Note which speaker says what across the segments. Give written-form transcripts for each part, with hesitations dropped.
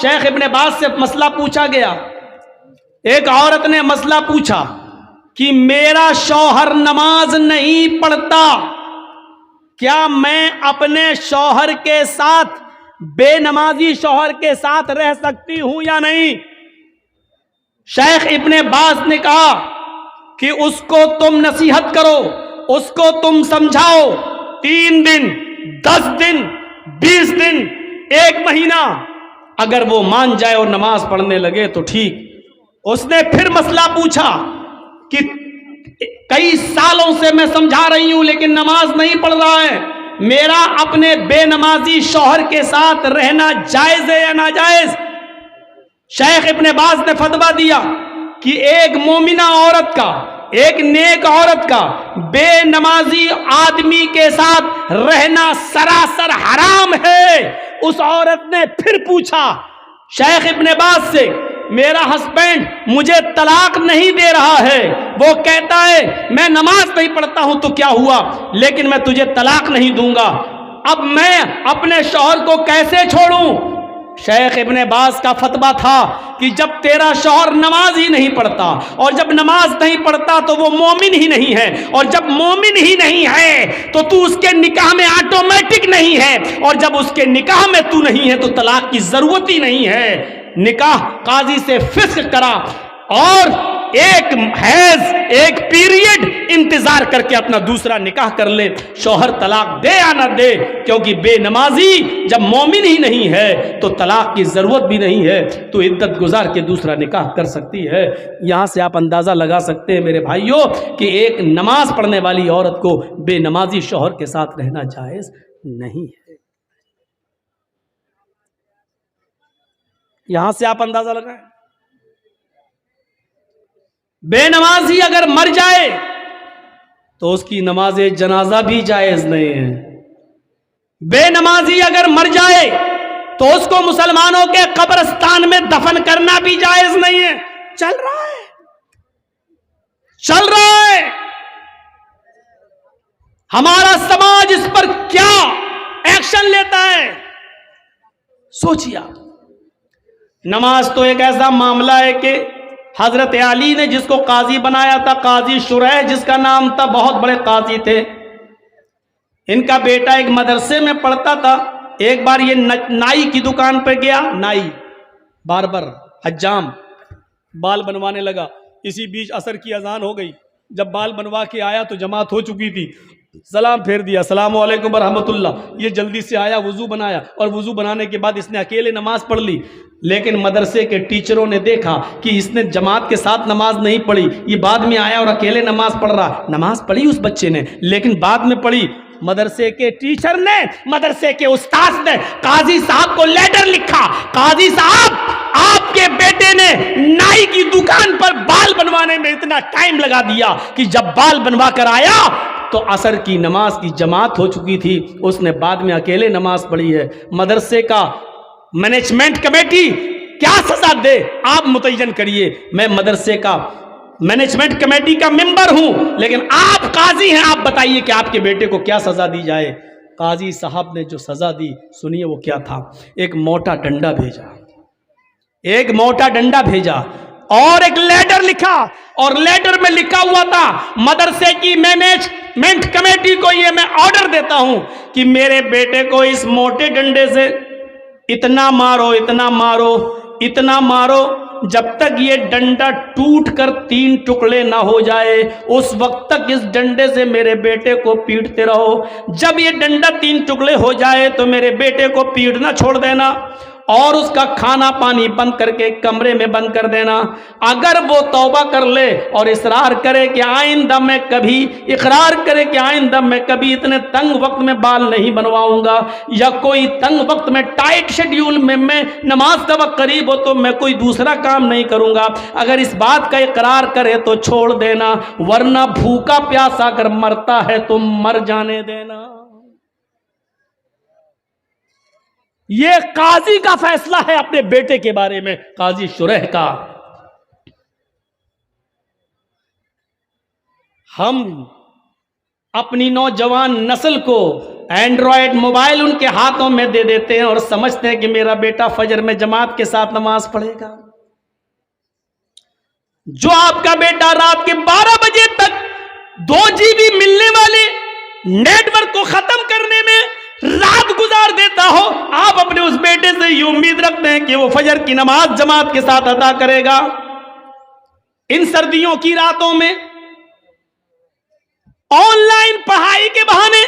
Speaker 1: شیخ ابن باز سے مسئلہ پوچھا گیا، ایک عورت نے مسئلہ پوچھا کہ میرا شوہر نماز نہیں پڑھتا، کیا میں اپنے شوہر کے ساتھ بے نمازی شوہر کے ساتھ رہ سکتی ہوں یا نہیں؟ شیخ ابن باز نے کہا کہ اس کو تم نصیحت کرو، اس کو تم سمجھاؤ، 3 دن 10 دن 20 دن 1 مہینہ، اگر وہ مان جائے اور نماز پڑھنے لگے تو ٹھیک۔ اس نے پھر مسئلہ پوچھا کہ کئی سالوں سے میں سمجھا رہی ہوں لیکن نماز نہیں پڑھ رہا ہے، میرا اپنے بے نمازی شوہر کے ساتھ رہنا جائز ہے یا ناجائز؟ شیخ ابن باز نے فتویٰ دیا کہ ایک مومنہ عورت کا، ایک نیک عورت کا بے نمازی آدمی کے ساتھ رہنا سراسر حرام ہے۔ اس عورت نے پھر پوچھا شیخ ابن باز سے، میرا ہسبینڈ مجھے طلاق نہیں دے رہا ہے، وہ کہتا ہے میں نماز نہیں پڑھتا ہوں تو کیا ہوا، لیکن میں تجھے طلاق نہیں دوں گا، اب میں اپنے شوہر کو کیسے چھوڑوں؟ شیخ ابن باز کا فتویٰ تھا کہ جب تیرا شوہر نماز ہی نہیں پڑھتا، اور جب نماز نہیں پڑھتا تو وہ مومن ہی نہیں ہے، اور جب مومن ہی نہیں ہے تو اس کے نکاح میں آٹومیٹک نہیں ہے، اور جب اس کے نکاح میں تو نہیں ہے تو طلاق کی ضرورت ہی نہیں ہے۔ نکاح قاضی سے فسخ کرا اور ایک حیض، ایک پیریڈ انتظار کر کے اپنا دوسرا نکاح کر لے، شوہر طلاق دے یا نہ دے، کیونکہ بے نمازی جب مومن ہی نہیں ہے تو طلاق کی ضرورت بھی نہیں ہے، تو عدت گزار کے دوسرا نکاح کر سکتی ہے۔ یہاں سے آپ اندازہ لگا سکتے ہیں میرے بھائیوں کہ ایک نماز پڑھنے والی عورت کو بے نمازی شوہر کے ساتھ رہنا جائز نہیں ہے۔ یہاں سے آپ اندازہ لگائیں، بے نمازی اگر مر جائے تو اس کی نماز جنازہ بھی جائز نہیں ہے۔ بے نمازی اگر مر جائے تو اس کو مسلمانوں کے قبرستان میں دفن کرنا بھی جائز نہیں ہے۔ چل رہا ہے ہمارا سماج اس پر کیا ایکشن لیتا ہے، سوچیے آپ۔ نماز تو ایک ایسا معاملہ ہے کہ حضرت علی نے جس کو قاضی بنایا تھا، قاضی شریح جس کا نام تھا، بہت بڑے قاضی تھے، ان کا بیٹا ایک مدرسے میں پڑھتا تھا۔ ایک بار یہ نائی کی دکان پہ گیا، نائی باربر حجام، بال بنوانے لگا، اسی بیچ عصر کی اذان ہو گئی، جب بال بنوا کے آیا تو جماعت ہو چکی تھی، سلام پھیر دیا، السلام علیکم ورحمۃ اللہ، یہ جلدی سے آیا، وضو بنایا، اور وضو بنانے کے بعد اس نے اکیلے نماز پڑھ لی، لیکن مدرسے کے ٹیچروں نے دیکھا کہ اس نے جماعت کے ساتھ نماز نہیں پڑھی، یہ بعد میں آیا اور اکیلے نماز پڑھ رہا۔ نماز پڑھی اس بچے نے لیکن بعد میں پڑھی، مدرسے کے ٹیچر نے، مدرسے کے استاذ نے قاضی صاحب کو لیٹر لکھا، قاضی صاحب آپ کے بیٹے نے نائی کی دکان پر بال بنوانے میں اتنا ٹائم لگا دیا کہ جب بال بنوا کر آیا تو عصر کی نماز کی جماعت ہو چکی تھی، اس نے بعد میں اکیلے نماز پڑھی ہے۔ مدرسے کا مینجمنٹ کمیٹی کیا سزا دے آپ متعین کریے، میں مدرسے کا مینجمنٹ کمیٹی کا ممبر ہوں، لیکن آپ قاضی ہیں، آپ بتائیے کہ آپ کے بیٹے کو کیا سزا دی جائے۔ قاضی صاحب نے جو سزا دی سنیے وہ کیا تھا، ایک موٹا ڈنڈا بھیجا اور ایک لیٹر لکھا، اور لیٹر میں لکھا ہوا تھا مدرسے کی مینجمنٹ کمیٹی کو یہ میں آرڈر دیتا ہوں کہ میرے بیٹے کو اس موٹے ڈنڈے سے اتنا مارو جب تک یہ ڈنڈا ٹوٹ کر 3 ٹکڑے نہ ہو جائے، اس وقت تک اس ڈنڈے سے میرے بیٹے کو پیٹتے رہو، جب یہ ڈنڈا 3 ٹکڑے ہو جائے تو میرے بیٹے کو پیٹنا چھوڑ دینا، اور اس کا کھانا پانی بند کر کے کمرے میں بند کر دینا۔ اگر وہ توبہ کر لے اور اقرار کرے کہ آئندہ میں کبھی اتنے تنگ وقت میں بال نہیں بنواؤں گا، یا کوئی تنگ وقت میں ٹائٹ شیڈیول میں نماز کا وقت قریب ہو تو میں کوئی دوسرا کام نہیں کروں گا، اگر اس بات کا اقرار کرے تو چھوڑ دینا، ورنہ بھوکا پیاسا اگر مرتا ہے تو مر جانے دینا۔ یہ قاضی کا فیصلہ ہے اپنے بیٹے کے بارے میں، قاضی شریح کا۔ ہم अपनी नौजवान नस्ल को एंड्रॉयड मोबाइल उनके हाथों में दे देते हैं और समझते हैं कि मेरा बेटा फजर में जमात के साथ नमाज पढ़ेगा। जो आपका बेटा रात के 12 बजे तक 2 GB मिलने वाले नेटवर्क को खत्म करने में रात गुजार देता हो, आप अपने उस बेटे से ये उम्मीद रखते हैं कि वो फजर की नमाज जमात के साथ अदा करेगा। इन सर्दियों की रातों में ऑनलाइन पढ़ाई के बहाने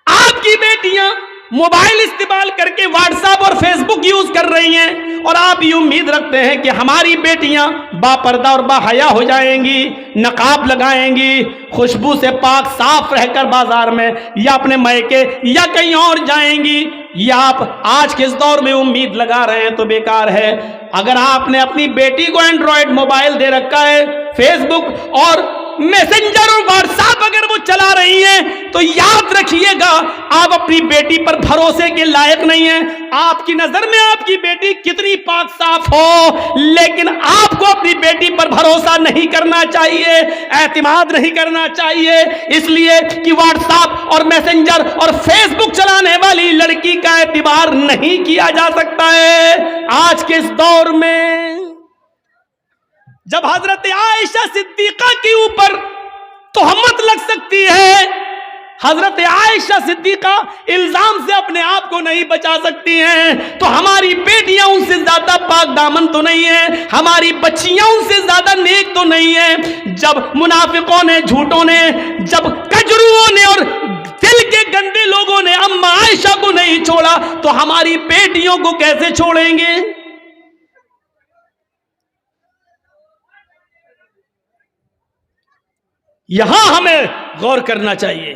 Speaker 1: आपकी बेटियां मोबाइल इस्तेमाल करके व्हाट्सएप और फेसबुक यूज कर रही हैं और आप ये उम्मीद रखते हैं कि हमारी बेटियां बापर्दा और बाहया हो जाएंगी, नकाब लगाएंगी, खुशबू से पाक साफ रहकर बाजार में या अपने मैके या कहीं और जाएंगी। ये आप आज के इस दौर में उम्मीद लगा रहे हैं तो बेकार है। अगर आपने अपनी बेटी को एंड्रॉयड मोबाइल दे रखा है, फेसबुक और मैसेंजर और व्हाट्सएप अगर वो चला रही हैं, तो याद रखिएगा आप अपनी बेटी पर भरोसे के लायक नहीं हैं। आपकी नजर में आपकी बेटी कितनी पाक साफ हो, लेकिन आपको अपनी बेटी पर भरोसा नहीं करना चाहिए, एतमाद नहीं करना चाहिए, इसलिए कि व्हाट्सएप और मैसेंजर और फेसबुक चलाने वाली लड़की का एतबार नहीं किया जा सकता है। आज के इस दौर में जब हजरत आयशा सिद्दीका के ऊपर तोहमत लग सकती है, हजरत आयशा सिद्दीका इल्जाम से अपने आप को नहीं बचा सकती हैं, तो हमारी बेटियां उनसे ज्यादा पाक दामन तो नहीं है, हमारी बच्चियां उनसे ज्यादा नेक तो नहीं है। जब मुनाफिकों ने, झूठों ने, जब कजरुओं ने और दिल के गंदे लोगों ने अम्मा आयशा को नहीं छोड़ा, तो हमारी बेटियों को कैसे छोड़ेंगे? यहां हमें गौर करना चाहिए।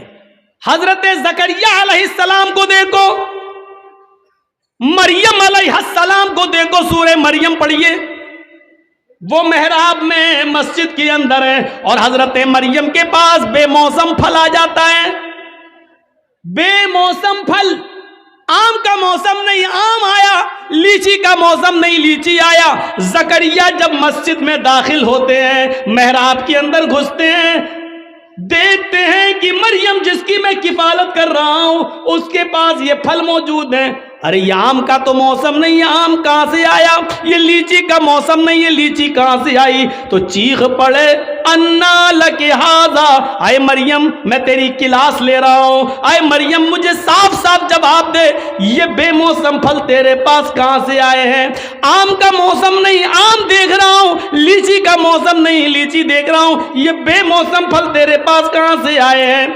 Speaker 1: हजरत जकरिया अलैहिस्सलाम को देखो, मरियम अलैहिस्सलाम को देखो, सूरह मरियम पढ़िए। वो मेहराब में मस्जिद के अंदर है और हजरत मरियम के पास बेमौसम फल आ जाता है। बेमौसम फल, आम का मौसम नहीं आम आया, लीची का मौसम नहीं लीची आया। जकरिया जब मस्जिद में दाखिल होते हैं, मेहराब के अंदर घुसते हैं, देखते हैं कि मरियम जिसकी मैं किफालत कर रहा हूं उसके पास ये फल मौजूद है। अरे ये आम का तो मौसम नहीं है, आम कहां से आया? ये लीची का मौसम नहीं है, लीची कहां से आई? तो चीख पड़े, अन्ना लके हाजा, आए मरियम मैं तेरी क्लास ले रहा हूं, आए मरियम मुझे साफ साफ जवाब दे, ये बेमौसम फल तेरे पास कहां से आए हैं? आम का मौसम नहीं आम देख रहा हूं, लीची का मौसम नहीं लीची देख रहा हूं, ये बेमौसम फल तेरे पास कहां से आए हैं?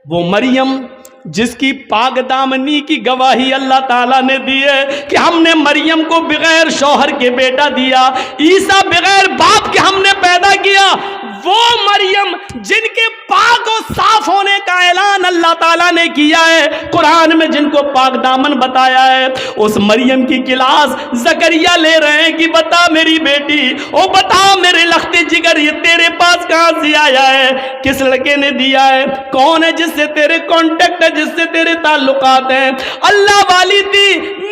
Speaker 1: वो मरियम जिसकी पाक दामनी की गवाही अल्लाह ताला ने दी है कि हमने मरियम को बगैर शौहर के बेटा दिया, ईसा बगैर बाप के हमने पैदा किया, वो मरियम जिनके पाक और साफ होने का ऐलान अल्लाह ताला ने किया है, कुरान में जिनको पाक दामन बताया है, उस मरियम की क्लास जकरिया ले रहे हैं कि बता मेरी बेटी, ओ बता मेरे लख्ते जिगर, ये तेरे पास कहां से आया है? किस लड़के ने दिया है? कौन है जिससे तेरे कॉन्टेक्ट है, जिससे तेरे ताल्लुकात हैं? अल्लाह वाली थी,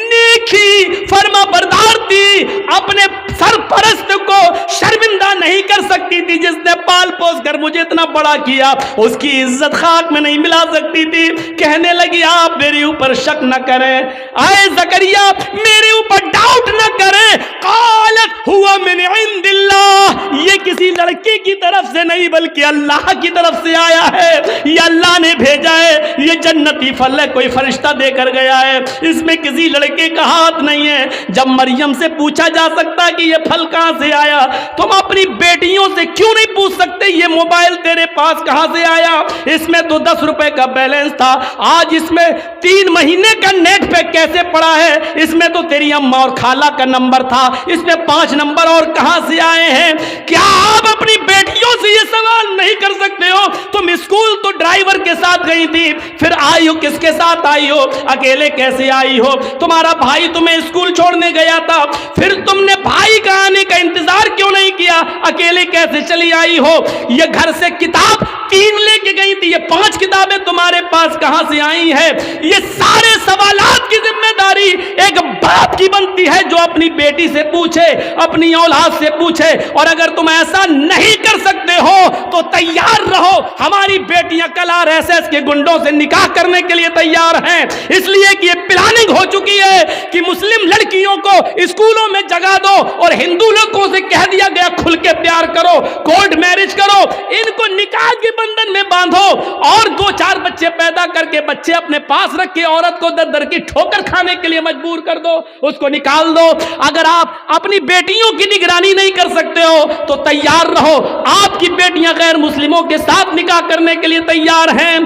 Speaker 1: नेकी फरमा बरदार थी, अपने सरपरस्त को शर्मिंदा नहीं कर सकती थी, जिसने पाल पोस कर मुझे इतना बड़ा किया, उसकी इज्जत खाक में नहीं मिला सकती थी। कहने लगी आप मेरे ऊपर शक न करें, आए जकरिया मेरे ऊपर डाउट न करें, कालत हुआ मिन इंदिल्लाह, ये किसी लड़के की तरफ से नहीं बल्कि अल्लाह की तरफ से आया है, ये अल्लाह ने भेजा है, ये जन्नती फल है, कोई फरिश्ता देकर गया है, इसमें किसी लड़के का हाथ नहीं है। जब मरियम से पूछा जा सकता कि ये फल कहां से आया, तुम अपनी बेटियों से क्यों नहीं पूछ सकते ये मोबाइल तेरे पास कहां से आया? इसमें तो 10 रुपए का बैलेंस था, आज इसमें 3 महीने का नेट पैक कैसे पड़ा है? इसमें तो तेरी अम्मा और खाला का नंबर था, इसमें 5 नंबर और कहां से आए हैं? क्या आप अपनी बेटियों से ये सवाल नहीं कर सकते हो? तुम स्कूल तो ड्राइवर के साथ गई थी, फिर आई हो किसके साथ आई हो? अकेले कैसे आई हो? तुम्हारा भाई तुम्हें स्कूल छोड़ने गया था, फिर तुमने भाई का आने का इंतजार क्यों नहीं किया? अकेले कैसे चली आई हो? ये घर से किताब 3 लेके गई थी, ये 5 किताबें तुम्हारे पास कहां से आई है? ये सारे सवालात की जिम्मेदारी एक बाप की बनती है, जो अपनी बेटी से पूछे, अपनी औलाद से पूछे। और अगर तुम ऐसा नहीं कर सकते हो तो तैयार रहो, हमारी बेटियां कल आरएसएस के गुंडों से निकाह करने के लिए तैयार हैं, इसलिए कि ये प्लानिंग हो चुकी है कि मुस्लिम लड़कियों को स्कूलों में जगा दो और हिंदू लोगों से कह दिया गया खुल के प्यार करो, कोर्ट मैरिज करो, इनको निकाह के बंधन में बांधो और 2-4 बच्चे पैदा करके बच्चे अपने पास रख के औरत को दर दर की ठोकर खाने के लिए मजबूर कर दो, उसको निकाल दो। अगर आप अपनी बेटियों की निगरानी नहीं कर सकते हो तो तैयार रहो, आपकी बेटियां गैर मुस्लिमों के साथ निकाह करने के लिए तैयार हैं।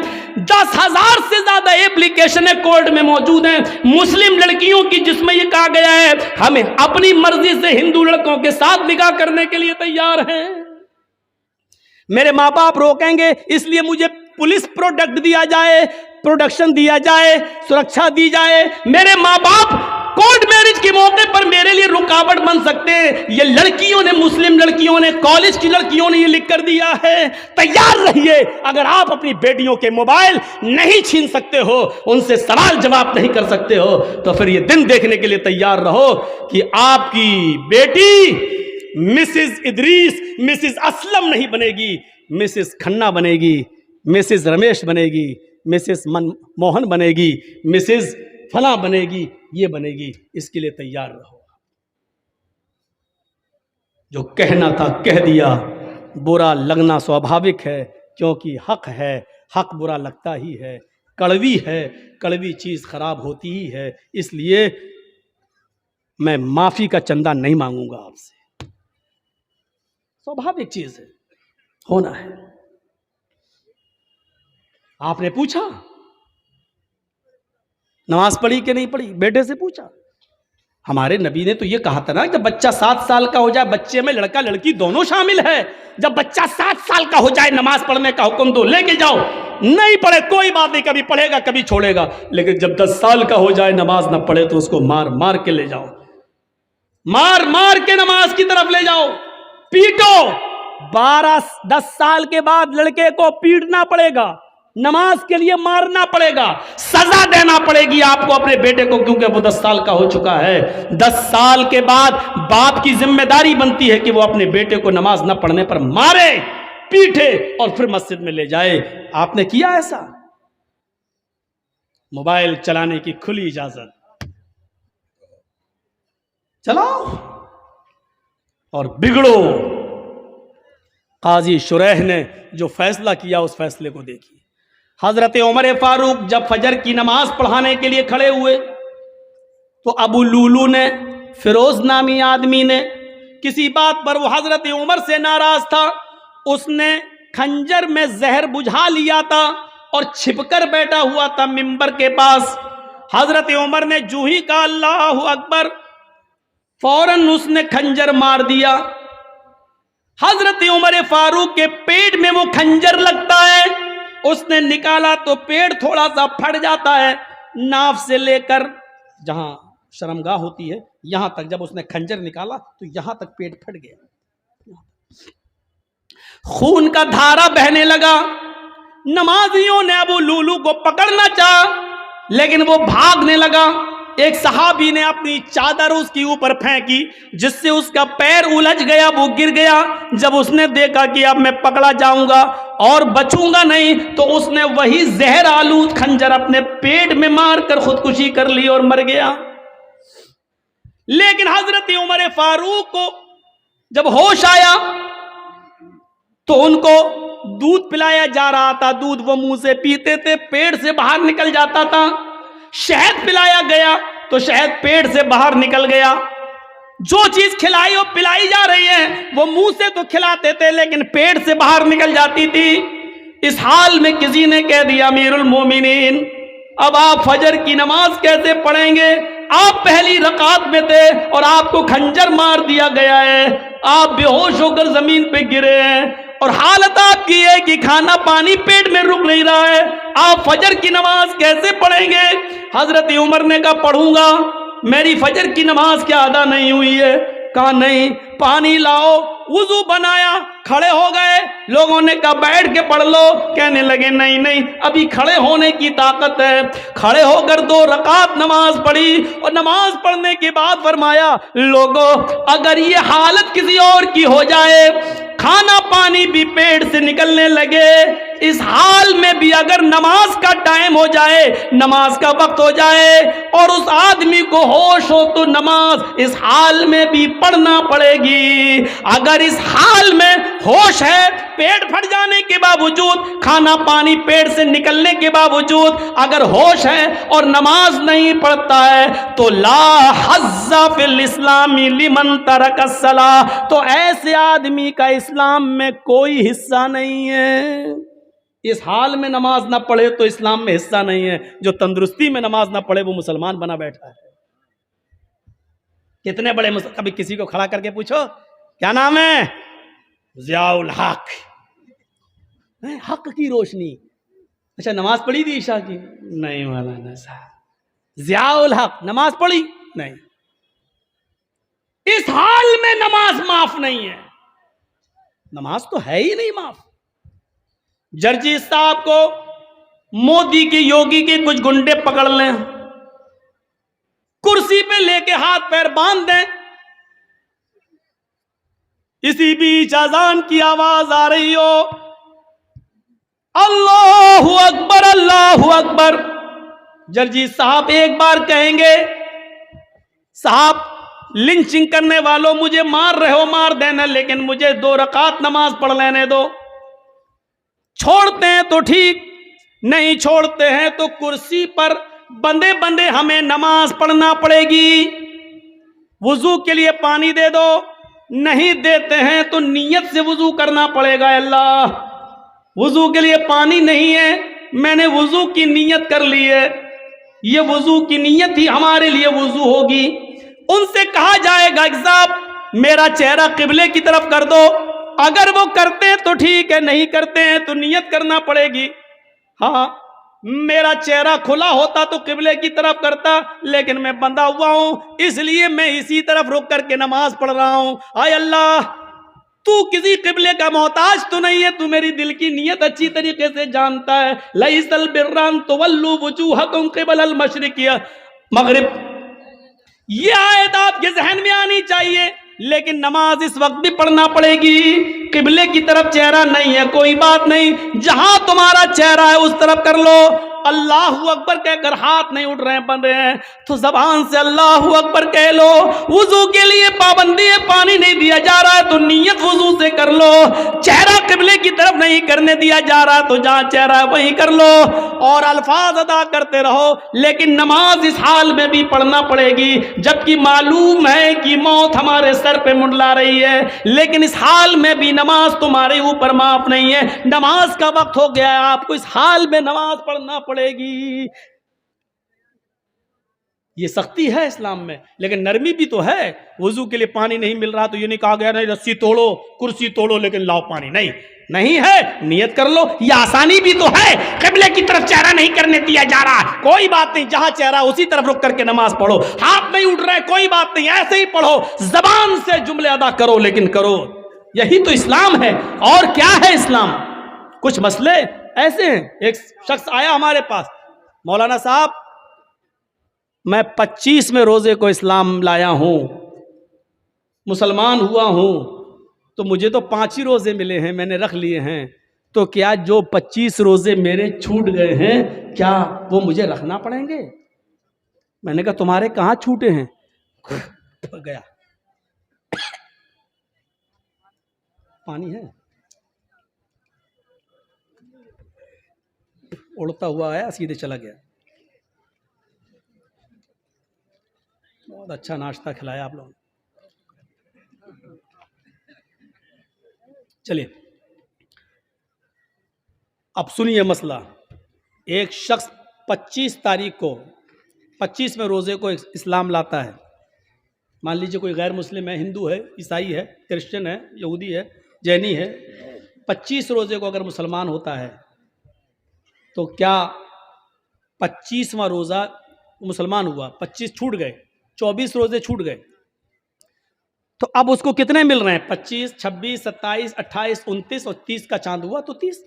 Speaker 1: 10,000 से ज्यादा एप्लीकेशनें कोर्ट में मौजूद हैं मुस्लिम लड़कियों की, जिसमें यह कहा गया है हमें अपनी मर्जी से हिंदू लड़कों के साथ निकाह करने के लिए तैयार हैं। मेरे माँ बाप रोकेंगे, इसलिए मुझे पुलिस प्रोडक्ट दिया जाए, प्रोडक्शन दिया जाए, सुरक्षा दी जाए। मेरे माँ बाप कोर्ट मैरिज के मौके पर मेरे लिए रुकावट बन सकते हैं। ये लड़कियों ने, मुस्लिम लड़कियों ने, कॉलेज की लड़कियों ने ये लिख कर दिया है। तैयार रहिए, अगर आप अपनी बेटियों के मोबाइल नहीं छीन सकते हो, उनसे सवाल जवाब नहीं कर सकते हो, तो फिर ये दिन देखने के लिए तैयार रहो कि आपकी बेटी मिसेस इदरीस, मिसेस असलम नहीं बनेगी, मिसेस खन्ना बनेगी, मिसेस रमेश बनेगी, मिसेस मनमोहन बनेगी, मिसेस फला बनेगी, ये बनेगी। इसके लिए तैयार रहो। जो कहना था कह दिया, बुरा लगना स्वाभाविक है, क्योंकि हक है, हक बुरा लगता ही है, कड़वी है, कड़वी चीज खराब होती ही है। इसलिए मैं माफी का चंदा नहीं मांगूंगा आपसे, स्वाभाविक चीज है, होना है। आपने पूछा नमाज पढ़ी कि नहीं पढ़ी, बेटे से पूछा। हमारे नबी ने तो ये कहा था ना, जब बच्चा 7 साल का हो जाए, बच्चे में लड़का लड़की दोनों शामिल है, जब बच्चा 7 साल का हो जाए नमाज पढ़ने का हुक्म दो, लेके जाओ। नहीं पढ़े कोई बात नहीं, कभी पढ़ेगा कभी छोड़ेगा, लेकिन जब 10 साल का हो जाए नमाज ना पढ़े तो उसको मार मार के ले जाओ, मार मार के नमाज की तरफ ले जाओ, पीटो। 10 साल के बाद लड़के को पीटना पड़ेगा, नमाज के लिए मारना पड़ेगा, सजा देना पड़ेगी आपको अपने बेटे को, क्योंकि वो 10 साल का हो चुका है। 10 साल के बाद बाप की जिम्मेदारी बनती है कि वो अपने बेटे को नमाज न पढ़ने पर मारे, पीटे और फिर मस्जिद में ले जाए। आपने किया ऐसा? मोबाइल चलाने की खुली इजाजत, चलाओ और बिगड़ो। काजी शुरैह ने जो फैसला किया उस फैसले को देखिए। हजरत उमर फारूक जब फजर की नमाज पढ़ाने के लिए खड़े हुए तो अबू लूलू ने, फिरोज नामी आदमी ने, किसी बात पर वो हजरत उमर से नाराज था, उसने खंजर में जहर बुझा लिया था और छिपकर बैठा हुआ था मिंबर के पास। हजरत उमर ने जू ही कहा अल्लाहु अकबर, फौरन उसने खंजर मार दिया। हजरत उमर फारूक के पेट में वो खंजर लगता है, उसने निकाला तो पेट थोड़ा सा फट जाता है, नाफ से लेकर जहां शर्मगाह होती है यहां तक जब उसने खंजर निकाला तो यहां तक पेट फट गया, खून का धारा बहने लगा। नमाजियों ने अबू लूलू को पकड़ना चाहा लेकिन वो भागने लगा। एक सहाबी ने अपनी चादर उसके ऊपर फेंकी जिससे उसका पैर उलझ गया, वो गिर गया। जब उसने देखा कि अब मैं पकड़ा जाऊंगा और बचूंगा नहीं, तो उसने वही जहर आलूद खंजर अपने पेट में मारकर खुदकुशी कर ली और मर गया। लेकिन हजरत उमर फारूक को जब होश आया तो उनको दूध पिलाया जा रहा था, दूध वो मुंह से पीते थे, पेट से बाहर निकल जाता था। शहद पिलाया गया तो शहद पेट से बाहर निकल गया। जो चीज खिलाई और पिलाई जा रही है वो मुंह से तो खिलाते थे लेकिन पेट से बाहर निकल जाती थी। इस हाल में किसी ने कह दिया अमीरुल मोमिनीन, अब आप फजर की नमाज कैसे पढ़ेंगे? आप पहली रकात में थे और आपको खंजर मार दिया गया है, आप बेहोश होकर जमीन पे गिरे हैं और हालत आपकी है कि खाना पानी पेट में रुक नहीं रहा है, आप फजर की नमाज कैसे पढ़ेंगे? हजरत उमर ने कहा पढ़ूंगा, मेरी फजर की नमाज क्या अदा नहीं हुई है? कहा नहीं, पानी लाओ। वुजू बनाया, खड़े हो गए। लोगों ने कहा बैठ के पढ़ लो, कहने लगे नहीं नहीं अभी खड़े होने की ताकत है। खड़े होकर 2 रकात नमाज पढ़ी और नमाज पढ़ने के बाद फरमाया लोगों अगर ये हालत किसी और की हो जाए, खाना पानी भी पेट से निकलने लगे, इस हाल में भी अगर नमाज का टाइम हो जाए, नमाज का वक्त हो जाए और उस आदमी को होश हो तो नमाज इस हाल में भी पढ़ना पड़ेगी। अगर इस हाल में होश है, पेट फट जाने के बावजूद, खाना पानी पेट से निकलने के बावजूद अगर होश है और नमाज नहीं पढ़ता है तो ला हज़्ज़ा फिल इस्लामी लिमन तरक अस्सलाह, तो ऐसे आदमी का इस्लाम में कोई हिस्सा नहीं है। इस हाल में नमाज ना पढ़े तो इस्लाम में हिस्सा नहीं है। जो तंदुरुस्ती में नमाज ना पढ़े वो मुसलमान बना बैठा है। कितने बड़े कभी किसी को खड़ा करके पूछो क्या नाम है, ज़ियाउल हक, हक की रोशनी। अच्छा नमाज पढ़ी थी ईशा की? नहीं मौलाना साहब। ज़ियाउल हक नमाज पढ़ी? नहीं। इस हाल में नमाज माफ नहीं है। नमाज तो है ही नहीं माफ। जर्जी साहब को मोदी के योगी के कुछ गुंडे पकड़ लें, कुर्सी पे लेके हाथ पैर बांध दें, इसी बीच अजान की आवाज आ रही हो, अल्लाहु अकबर अल्लाहु अकबर। जर्जी साहब एक बार कहेंगे साहब लिंचिंग करने वालों मुझे मार रहे हो मार देना, लेकिन मुझे 2 रकात नमाज पढ़ लेने दो। छोड़ते हैं तो ठीक, नहीं छोड़ते हैं तो कुर्सी पर बंदे बंदे हमें नमाज पढ़ना पड़ेगी। वुजू के लिए पानी दे दो, नहीं देते हैं तो नियत से वुजू करना पड़ेगा। अल्लाह वुजू के लिए पानी नहीं है, मैंने वुजू की नियत कर ली है, ये वुजू की नियत ही हमारे लिए वुजू होगी। उनसे कहा जाएगा कि साहब मेरा चेहरा किबले की तरफ कर दो, अगर वो करते हैं तो ठीक है, नहीं करते हैं तो नियत करना पड़ेगी। हाँ मेरा चेहरा खुला होता तो किबले की तरफ करता, लेकिन मैं बंधा हुआ हूं इसलिए मैं इसी तरफ रुक करके नमाज पढ़ रहा हूं। आय अल्लाह तू किसी किबले का मोहताज तो नहीं है, तू मेरी दिल की नियत अच्छी तरीके से जानता है। लैसल बिर्रन तुवल्लु वुजूहकुम क़िबलल मशरिक़ मगरिब, ये आयत आपके जहन में आनी चाहिए। लेकिन नमाज इस वक्त भी पढ़ना पड़ेगी। किबले की तरफ चेहरा नहीं है कोई बात नहीं, जहां तुम्हारा चेहरा है उस तरफ कर लो। अल्लाहु अकबर कहकर हाथ नहीं उठ रहे बन रहे हैं तो जबान से अल्लाहु अकबर कह लो। वुजू के लिए पाबंदी है, पानी नहीं दिया जा रहा है तो नियत वुजू से कर लो। चेहरा किबले की तरफ नहीं करने दिया जा रहा तो जहां चेहरा है वहीं कर लो और अल्फाज अदा करते रहो। लेकिन नमाज इस हाल में भी पढ़ना पड़ेगी, जबकि मालूम है कि मौत हमारे सर पे मुंडला रही है, लेकिन इस हाल में भी नमाज तुम्हारे ऊपर माफ नहीं है। नमाज का वक्त हो गया है, आपको इस हाल में नमाज पढ़ना पड़ेगी। ये सख्ती है इस्लाम में, लेकिन नरमी भी तो है। वुजू के लिए पानी नहीं मिल रहा तो ये नहीं कहा गया नहीं रस्सी तोड़ो कुर्सी तोड़ो लेकिन लाओ पानी, नहीं नहीं है, नियत कर लो। ये आसानी भी तो है, किबले की तरफ चेहरा नहीं करने दिया जा रहा, कोई बात नहीं, जहां चेहरा उसी तरफ रुक करके नमाज पढ़ो। हाथ नहीं उठ रहे कोई बात नहीं, ऐसे ही पढ़ो, जबान से जुमले अदा करो लेकिन करो। यही तो इस्लाम है, और क्या है इस्लाम। कुछ मसले ऐसे हैं। एक शख्स आया हमारे पास, मौलाना साहब मैं 25वें रोजे को इस्लाम लाया हूं, मुसलमान हुआ हूं, तो मुझे तो 5 ही रोजे मिले हैं, मैंने रख लिए हैं, तो क्या जो 25 रोजे मेरे छूट गए हैं क्या वो मुझे रखना पड़ेंगे? मैंने कहा तुम्हारे कहां छूटे हैं? गया पानी है, उड़ता हुआ आया सीधे चला गया। बहुत अच्छा नाश्ता खिलाया आप लोगों ने। चलिए अब सुनिए मसला। एक शख्स 25 तारीख को 25वें रोजे को इस्लाम लाता है। मान लीजिए कोई गैर मुस्लिम है, हिंदू है, ईसाई है, क्रिश्चियन है, यहूदी है, जैनी है, 25 रोजे को अगर मुसलमान होता है तो क्या 25वां रोज़ा मुसलमान हुआ, 25 छूट गए, 24 रोज़े छूट गए, تو اب اس کو کتنے مل رہے ہیں؟ 25, 26, 27, 28, 29 اور 30 کا چاند ہوا تو 30,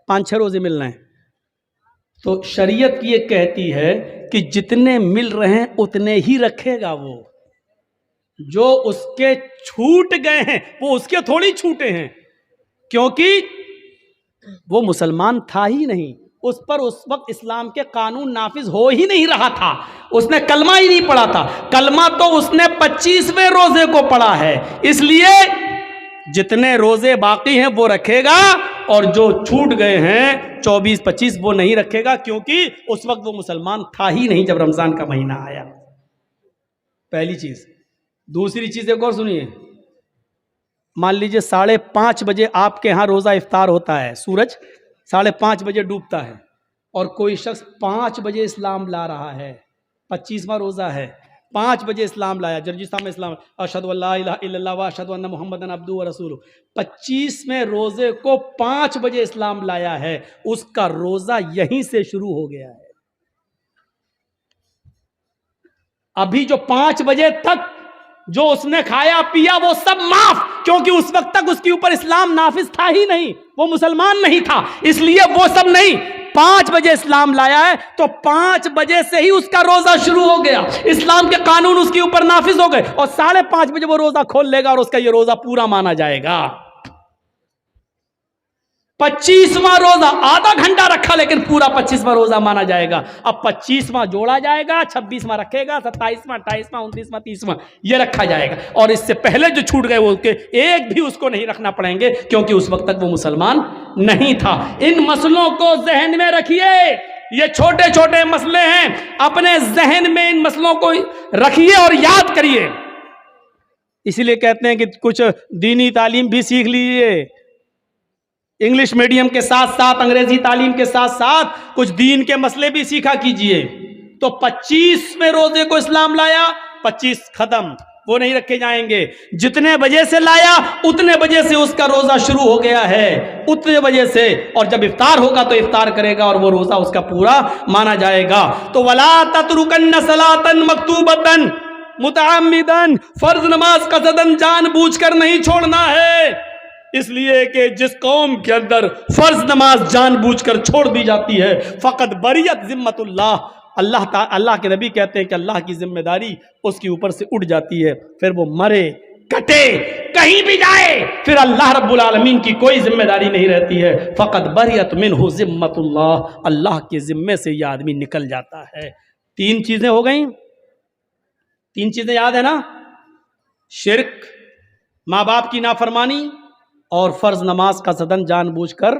Speaker 1: 5-6 روزے مل رہے ہیں. تو شریعت یہ کہتی ہے کہ جتنے مل رہے ہیں اتنے ہی رکھے گا. وہ جو اس کے چھوٹ گئے ہیں وہ اس کے تھوڑی چھوٹے ہیں, کیونکہ وہ مسلمان تھا ہی نہیں, اس پر اس وقت اسلام کے قانون نافذ ہو ہی نہیں رہا تھا, اس نے کلمہ ہی نہیں پڑھا تھا. کلمہ تو اس نے 25ویں روزے کو پڑھا ہے, اس لیے جتنے روزے باقی ہیں وہ رکھے گا, اور جو چھوٹ گئے ہیں 24-25 وہ نہیں رکھے گا, کیونکہ اس وقت وہ مسلمان تھا ہی نہیں جب رمضان کا مہینہ آیا. پہلی چیز. دوسری چیز ایک اور سنیے. مان لیجئے 5:30 بجے آپ کے ہاں روزہ افطار ہوتا ہے, سورج 5:30 بجے ڈوبتا ہے, اور کوئی شخص 5 بجے اسلام لا رہا ہے, 25واں روزہ ہے, 5 بجے اسلام لایا, جرجستان میں اسلام, اشہدو ان لا الہ الا اللہ واشہدو ان محمدًا عبدہ ورسولہ, 25ویں روزے کو 5 بجے اسلام لایا ہے, اس کا روزہ یہیں سے شروع ہو گیا ہے. ابھی جو 5 بجے تک جو اس نے کھایا پیا وہ سب معاف, کیونکہ اس وقت تک اس کے اوپر اسلام نافذ تھا ہی نہیں, وہ مسلمان نہیں تھا, اس لیے وہ سب نہیں. 5 بجے اسلام لایا ہے تو 5 بجے سے ہی اس کا روزہ شروع ہو گیا, اسلام کے قانون اس کے اوپر نافذ ہو گئے, اور 5:30 بجے وہ روزہ کھول لے گا اور اس کا یہ روزہ پورا مانا جائے گا. 25واں روزہ آدھا گھنٹہ رکھا لیکن پورا 25واں روزہ مانا جائے گا. اب 25واں جوڑا جائے گا, 26واں رکھے گا, 27واں, 28واں, 29واں, 30واں یہ رکھا جائے گا, اور اس سے پہلے جو چھوٹ گئے وہ ایک بھی اس کو نہیں رکھنا پڑیں گے, کیونکہ اس وقت تک وہ مسلمان نہیں تھا. ان مسئلوں کو ذہن میں رکھیے, یہ چھوٹے چھوٹے مسئلے ہیں, اپنے ذہن میں ان مسئلوں کو رکھیے اور یاد کریے. اسی لیے کہتے ہیں کہ کچھ دینی تعلیم بھی سیکھ لیجیے, انگلش میڈیم کے ساتھ ساتھ انگریزی تعلیم کے ساتھ ساتھ کچھ دین کے مسئلے بھی سیکھا کیجئے. تو 25ویں روزے کو اسلام لایا, 25 ختم, وہ نہیں رکھے جائیں گے. جتنے بجے سے لایا اتنے بجے سے اس کا روزہ شروع ہو گیا ہے, اتنے بجے سے, اور جب افطار ہوگا تو افطار کرے گا اور وہ روزہ اس کا پورا مانا جائے گا. تو وَلَا تَتْرُكَنَّ صَلَاةً مَكْتُوبَةً مُتَعَمِّدًا, فرض نماز قصداً جان بوجھ کر نہیں چھوڑنا ہے, اس لیے کہ جس قوم کے اندر فرض نماز جان بوجھ کر چھوڑ دی جاتی ہے فقط بریت ذمت اللہ, اللہ کے نبی کہتے ہیں کہ اللہ کی ذمہ داری اس کے اوپر سے اٹھ جاتی ہے, پھر وہ مرے کٹے کہیں بھی جائے پھر اللہ رب العالمین کی کوئی ذمہ داری نہیں رہتی ہے. فقط بریت منہ ذمت اللہ, اللہ کے ذمے سے یہ آدمی نکل جاتا ہے. 3 چیزیں ہو گئیں, 3 چیزیں یاد ہے نا, شرک, ماں باپ کی نافرمانی, اور فرض نماز کا قصداً جان بوجھ کر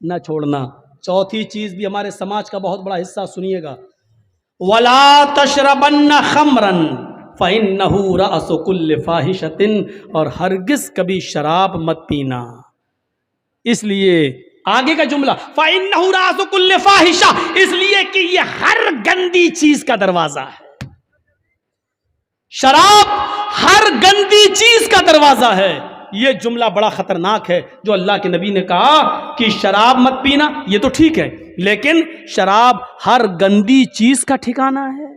Speaker 1: نہ چھوڑنا. چوتھی چیز بھی ہمارے سماج کا بہت بڑا حصہ, سنیے گا, وَلَا تَشْرَبَنَّ خَمْرًا فَإِنَّهُ رَأْسُ كُلِّ فَاحِشَةٍ, اور ہرگز کبھی شراب مت پینا. اس لیے آگے کا جملہ فَإِنَّهُ رَأْسُ كُلِّ فَاحِشَةٍ, اس لیے کہ یہ ہر گندی چیز کا دروازہ ہے. شراب ہر گندی چیز کا دروازہ ہے. یہ جملہ بڑا خطرناک ہے جو اللہ کے نبی نے کہا کہ شراب مت پینا, یہ تو ٹھیک ہے, لیکن شراب ہر گندی چیز کا ٹھکانہ ہے.